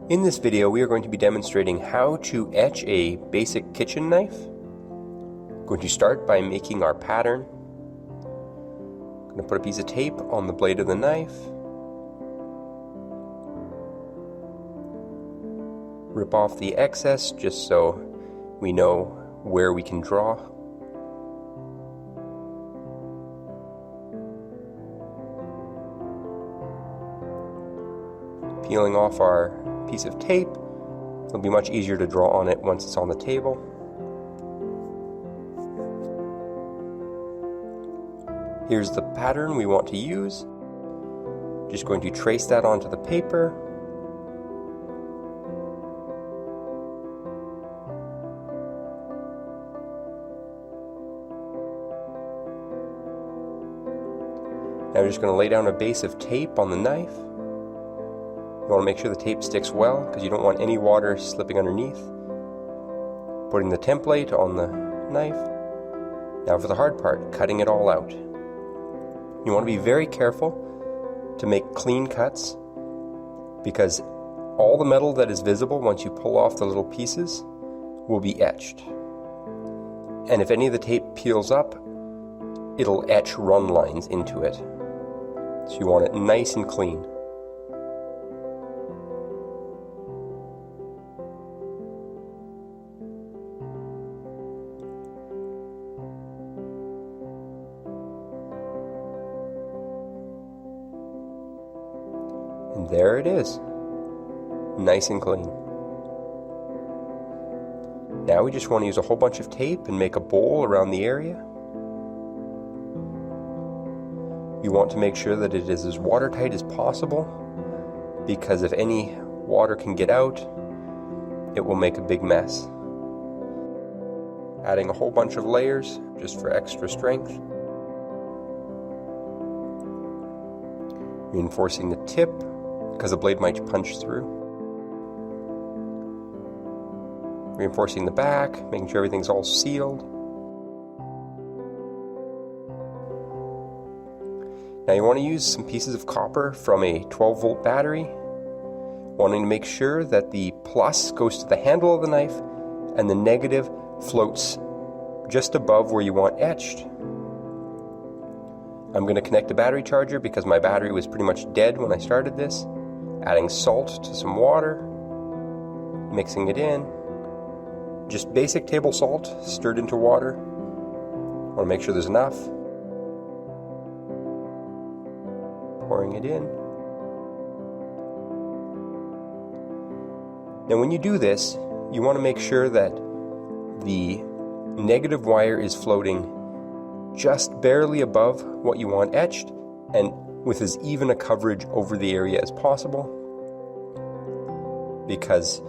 In this video, we are going to be demonstrating how to etch a basic kitchen knife. We're going to start by making our pattern. I'm going to put a piece of tape on the blade of the knife. Rip off the excess just so we know where we can draw. Peeling off our piece of tape, it'll be much easier to draw on it once it's on the table. Here's the pattern we want to use. Just going to trace that onto the paper. Now we're just going to lay down a base of tape on the knife. You want to make sure the tape sticks well because you don't want any water slipping underneath. Putting the template on the knife. Now for the hard part, cutting it all out. You want to be very careful to make clean cuts because all the metal that is visible once you pull off the little pieces will be etched. And if any of the tape peels up, it'll etch run lines into it. So you want it nice and clean. And there it is, nice and clean. Now we just want to use a whole bunch of tape and make a bowl around the area. You want to make sure that it is as watertight as possible because if any water can get out, it will make a big mess. Adding a whole bunch of layers just for extra strength. Reinforcing the tip because the blade might punch through. Reinforcing the back, making sure everything's all sealed. Now you want to use some pieces of copper from a 12-volt battery, wanting to make sure that the plus goes to the handle of the knife and the negative floats just above where you want etched. I'm going to connect a battery charger because my battery was pretty much dead when I started this. Adding salt to some water, mixing it in. Just basic table salt stirred into water. Want to make sure there's enough. Pouring it in. Now when you do this, you want to make sure that the negative wire is floating just barely above what you want etched and with as even a coverage over the area as possible, because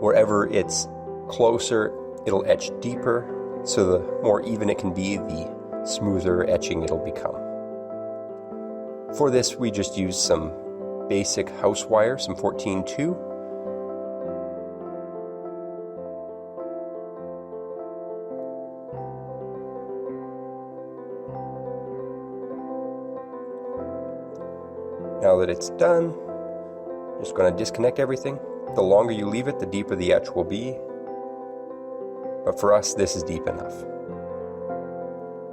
wherever it's closer, it'll etch deeper, so the more even it can be, the smoother etching it'll become. For this, we just use some basic house wire, some 14-2. Now that it's done, I'm just going to disconnect everything. The longer you leave it, the deeper the etch will be. But for us, this is deep enough.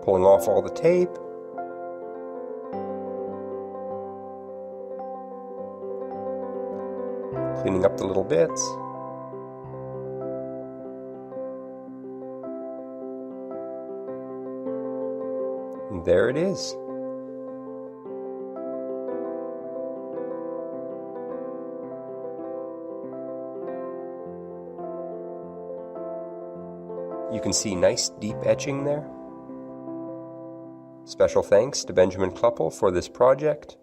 Pulling off all the tape. Cleaning up the little bits. And there it is. You can see nice deep etching there. Special thanks to Benjamin Kluppel for this project.